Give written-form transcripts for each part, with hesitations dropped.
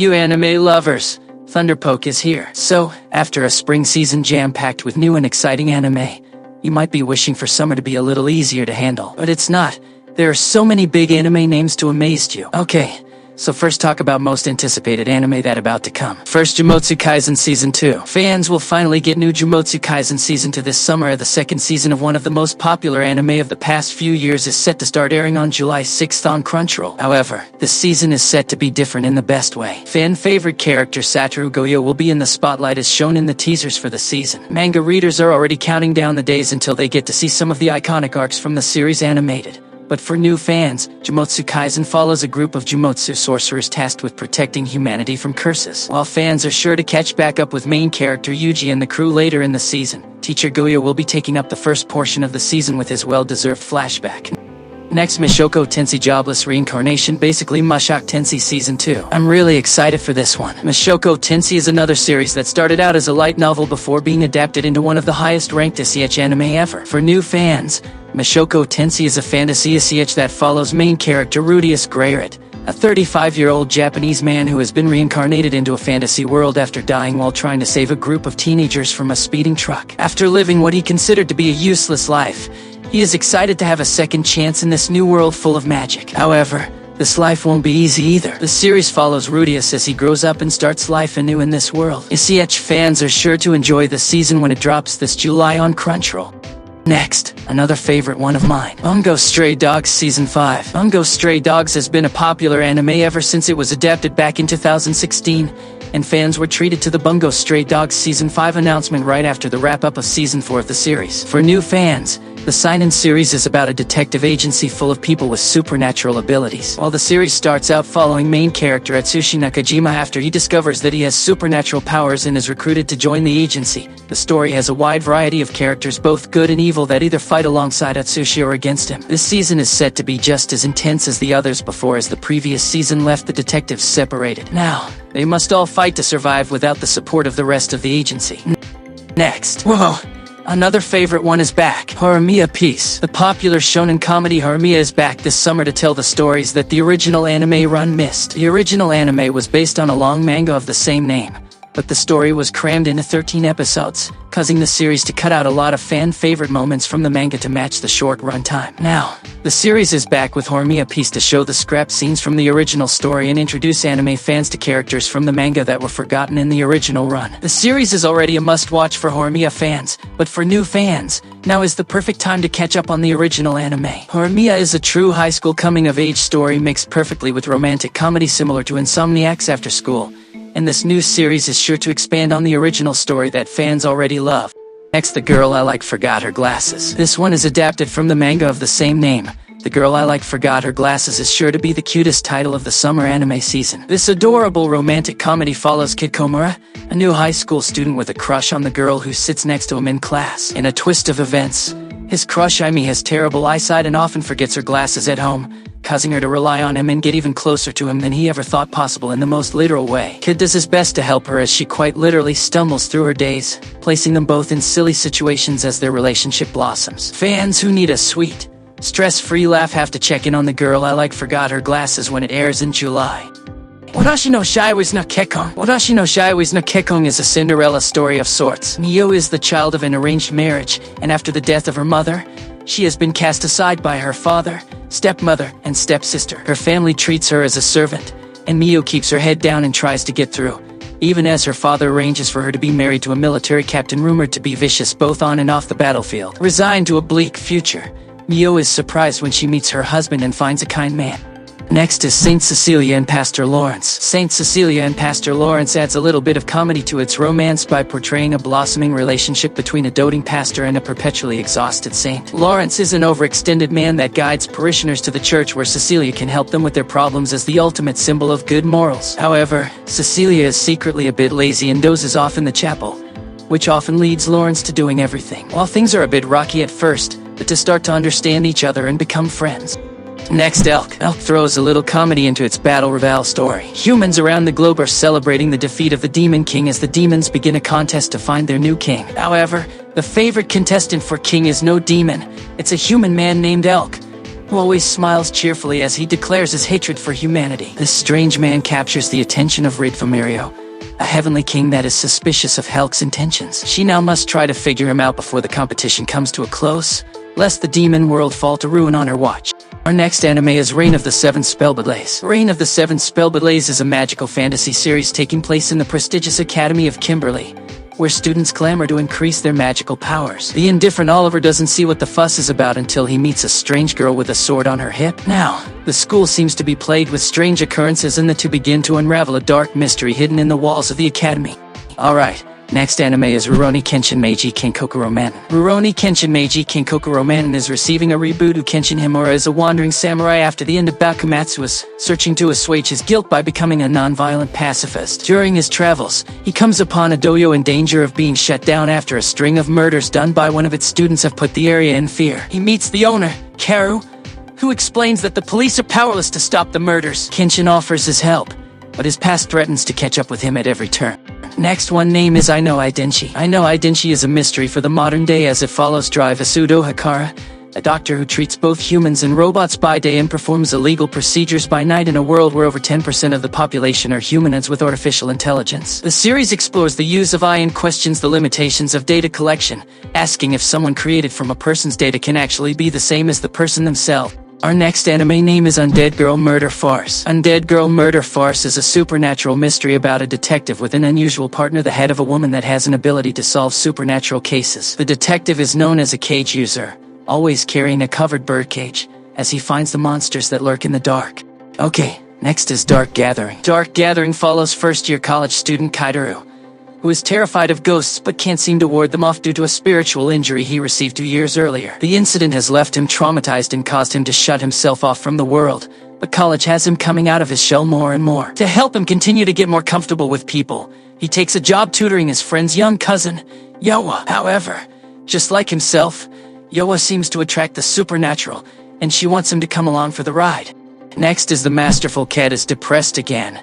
You anime lovers, Thunderpoke is here. So, after a spring season jam-packed with new and exciting anime, you might be wishing for summer to be a little easier to handle. But it's not. There are so many big anime names to amaze you. Okay, so first talk about most anticipated anime that about to come. First, Jujutsu Kaisen Season 2. Fans will finally get new Jujutsu Kaisen Season 2 this summer. The second season of one of the most popular anime of the past few years is set to start airing on July 6th on Crunchyroll. However, this season is set to be different in the best way. Fan-favorite character Satoru Gojo will be in the spotlight as shown in the teasers for the season. Manga readers are already counting down the days until they get to see some of the iconic arcs from the series animated. But for new fans, Jujutsu Kaisen follows a group of Jujutsu sorcerers tasked with protecting humanity from curses. While fans are sure to catch back up with main character Yuji and the crew later in the season, teacher Gojo will be taking up the first portion of the season with his well-deserved flashback. Next, Mushoku Tensei Jobless Reincarnation, basically Mushoku Tensei Season 2. I'm really excited for this one. Mushoku Tensei is another series that started out as a light novel before being adapted into one of the highest-ranked isekai anime ever. For new fans, Mushoku Tensei is a fantasy isekai that follows main character Rudeus Greyrat, a 35-year-old Japanese man who has been reincarnated into a fantasy world after dying while trying to save a group of teenagers from a speeding truck. After living what he considered to be a useless life, he is excited to have a second chance in this new world full of magic. However, this life won't be easy either. The series follows Rudeus as he grows up and starts life anew in this world. Isekai fans are sure to enjoy the season when it drops this July on Crunchyroll. Next, another favorite one of mine, Bungo Stray Dogs Season 5. Bungo Stray Dogs has been a popular anime ever since it was adapted back in 2016, and fans were treated to the Bungo Stray Dogs Season 5 announcement right after the wrap-up of Season 4 of the series. For new fans, the seinen series is about a detective agency full of people with supernatural abilities. While the series starts out following main character Atsushi Nakajima after he discovers that he has supernatural powers and is recruited to join the agency, the story has a wide variety of characters, both good and evil, that either fight alongside Atsushi or against him. This season is set to be just as intense as the others before, as the previous season left the detectives separated. Now, they must all fight to survive without the support of the rest of the agency. Next. Whoa! Another favorite one is back. Horimiya Peace. The popular shonen comedy Horimiya is back this summer to tell the stories that the original anime run missed. The original anime was based on a long manga of the same name, but the story was crammed into 13 episodes, causing the series to cut out a lot of fan-favorite moments from the manga to match the short runtime. Now, the series is back with Horimiya Peace to show the scrapped scenes from the original story and introduce anime fans to characters from the manga that were forgotten in the original run. The series is already a must-watch for Horimiya fans, but for new fans, now is the perfect time to catch up on the original anime. Horimiya is a true high school coming-of-age story mixed perfectly with romantic comedy similar to Insomniac's After School, and this new series is sure to expand on the original story that fans already love. Next, The Girl I Like Forgot Her Glasses. This one is adapted from the manga of the same name. The Girl I Like Forgot Her Glasses is sure to be the cutest title of the summer anime season. This adorable romantic comedy follows Kid Komura, a new high school student with a crush on the girl who sits next to him in class. In a twist of events, his crush Aimi has terrible eyesight and often forgets her glasses at home, causing her to rely on him and get even closer to him than he ever thought possible in the most literal way. Kid does his best to help her as she quite literally stumbles through her days, placing them both in silly situations as their relationship blossoms. Fans who need a sweet, stress-free laugh have to check in on The Girl I Like Forgot Her Glasses when it airs in July. Watashi no Shiawase no Kekkon. Watashi no Shiawase no Kekkon is a Cinderella story of sorts. Mio is the child of an arranged marriage, and after the death of her mother, she has been cast aside by her father, stepmother, and stepsister. Her family treats her as a servant, and Mio keeps her head down and tries to get through, even as her father arranges for her to be married to a military captain rumored to be vicious both on and off the battlefield. Resigned to a bleak future, Mio is surprised when she meets her husband and finds a kind man. Next is Saint Cecilia and Pastor Lawrence. Saint Cecilia and Pastor Lawrence adds a little bit of comedy to its romance by portraying a blossoming relationship between a doting pastor and a perpetually exhausted saint. Lawrence is an overextended man that guides parishioners to the church, where Cecilia can help them with their problems as the ultimate symbol of good morals. However, Cecilia is secretly a bit lazy and dozes off in the chapel, which often leads Lawrence to doing everything. While things are a bit rocky at first, but to start to understand each other and become friends. Next, Helck. Helck throws a little comedy into its battle rival story. Humans around the globe are celebrating the defeat of the Demon King as the demons begin a contest to find their new king. However, the favorite contestant for king is no demon. It's a human man named Helck. who always smiles cheerfully as he declares his hatred for humanity. This strange man captures the attention of Ridfumirio, a heavenly king that is suspicious of Helck's intentions. She now must try to figure him out before the competition comes to a close, lest the demon world fall to ruin on her watch. Our next anime is Reign of the Seven Spellblades. Reign of the Seven Spellblades is a magical fantasy series taking place in the prestigious Academy of Kimberly, where students clamor to increase their magical powers. The indifferent Oliver doesn't see what the fuss is about until he meets a strange girl with a sword on her hip. Now, the school seems to be plagued with strange occurrences and the two begin to unravel a dark mystery hidden in the walls of the academy. Alright. Next anime is Rurouni Kenshin Meiji Kenkaku Romantan. Rurouni Kenshin Meiji Kenkaku Romantan is receiving a reboot. Kenshin Himura is a wandering samurai after the end of Bakumatsu was searching to assuage his guilt by becoming a non-violent pacifist. During his travels, he comes upon a dojo in danger of being shut down after a string of murders done by one of its students have put the area in fear. He meets the owner, Karu, who explains that the police are powerless to stop the murders. Kenshin offers his help, but his past threatens to catch up with him at every turn. Next one name is I Know Idenshi. I Know Idenshi is a mystery for the modern day as it follows Drive Asudo Hakara, a doctor who treats both humans and robots by day and performs illegal procedures by night in a world where over 10% of the population are humanoids with artificial intelligence. The series explores the use of AI and questions the limitations of data collection, asking if someone created from a person's data can actually be the same as the person themselves. Our next anime name is Undead Girl Murder Farce. Undead Girl Murder Farce is a supernatural mystery about a detective with an unusual partner, the head of a woman that has an ability to solve supernatural cases. The detective is known as a cage user, always carrying a covered birdcage, as he finds the monsters that lurk in the dark. Okay, next is Dark Gathering. Dark Gathering follows first-year college student Kaitaru, who is terrified of ghosts but can't seem to ward them off due to a spiritual injury he received 2 years earlier. The incident has left him traumatized and caused him to shut himself off from the world, but college has him coming out of his shell more and more. To help him continue to get more comfortable with people, he takes a job tutoring his friend's young cousin, Yoa. However, just like himself, Yoa seems to attract the supernatural, and she wants him to come along for the ride. Next is the Masterful Cat is depressed again.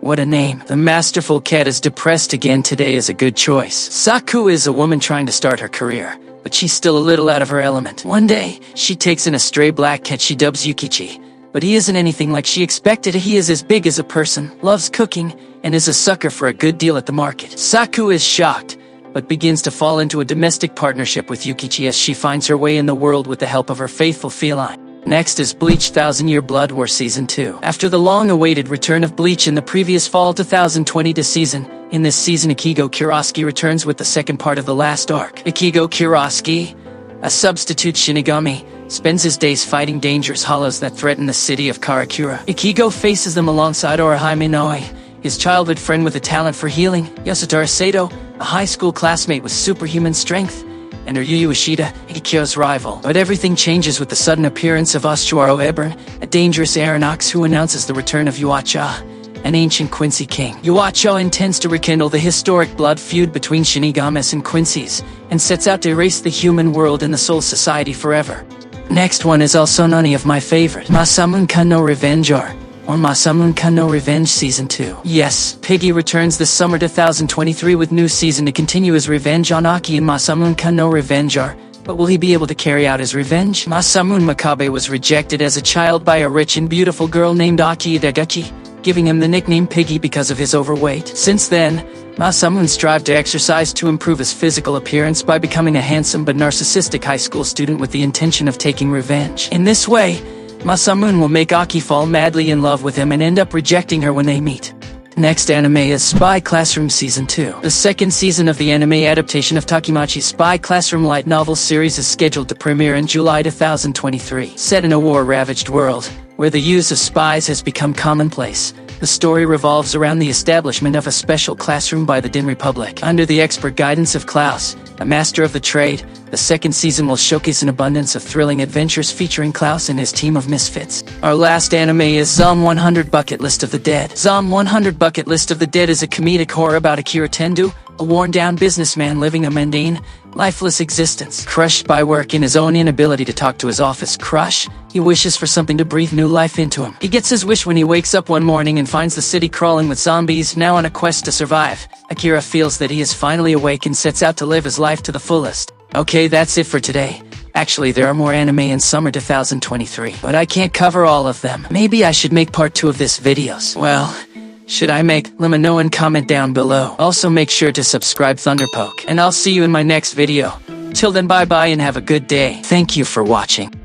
What a name. The Masterful Cat is depressed again today is a good choice. Saku is a woman trying to start her career, but she's still a little out of her element. One day, she takes in a stray black cat she dubs Yukichi, but he isn't anything like she expected. He is as big as a person, loves cooking, and is a sucker for a good deal at the market. Saku is shocked, but begins to fall into a domestic partnership with Yukichi as she finds her way in the world with the help of her faithful feline. Next is Bleach 1000 Year Blood War Season 2. After the long-awaited return of Bleach in the previous fall 2020 season, in this season Ichigo Kurosaki returns with the second part of the last arc. Ichigo Kurosaki, a substitute Shinigami, spends his days fighting dangerous hollows that threaten the city of Karakura. Ichigo faces them alongside Orihime Noe, his childhood friend with a talent for healing, Yasutara Sato, a high school classmate with superhuman strength, and her Yu Yu Ishida, Ikikyo's rival. But everything changes with the sudden appearance of Osuaro Ebern, a dangerous Aeronox who announces the return of Yuacha, an ancient Quincy king. Yuacha intends to rekindle the historic blood feud between Shinigamis and Quincy's, and sets out to erase the human world and the Soul Society forever. Next one is also none of my favorite, Masamune-kun no Revenge or Masamune-kun no Revenge Season 2. Yes, Piggy returns this summer 2023 with new season to continue his revenge on Aki in Masamune-kun no Revenge R. But will he be able to carry out his revenge? Masamune Makabe was rejected as a child by a rich and beautiful girl named Aki Ideguchi, giving him the nickname Piggy because of his overweight. Since then, Masamune strived to exercise to improve his physical appearance by becoming a handsome but narcissistic high school student with the intention of taking revenge. In this way, Masamune will make Aki fall madly in love with him and end up rejecting her when they meet. Next anime is Spy Classroom Season 2. The second season of the anime adaptation of Takimachi's Spy Classroom light novel series is scheduled to premiere in July 2023. Set in a war-ravaged world, where the use of spies has become commonplace, the story revolves around the establishment of a special classroom by the Din Republic. Under the expert guidance of Klaus, a master of the trade, the second season will showcase an abundance of thrilling adventures featuring Klaus and his team of misfits. Our last anime is Zom 100 Bucket List of the Dead. Zom 100 Bucket List of the Dead is a comedic horror about Akira Tendu, a worn-down businessman living a mundane, lifeless existence. Crushed by work and his own inability to talk to his office crush, he wishes for something to breathe new life into him. He gets his wish when he wakes up one morning and finds the city crawling with zombies, now on a quest to survive. Akira feels that he is finally awake and sets out to live his life to the fullest. Okay, that's it for today. Actually, there are more anime in summer 2023, but I can't cover all of them. Maybe I should make part 2 of this videos. Well, should I make? Let me know and comment down below. Also make sure to subscribe Thunderpoke, and I'll see you in my next video. Till then, bye bye and have a good day. Thank you for watching.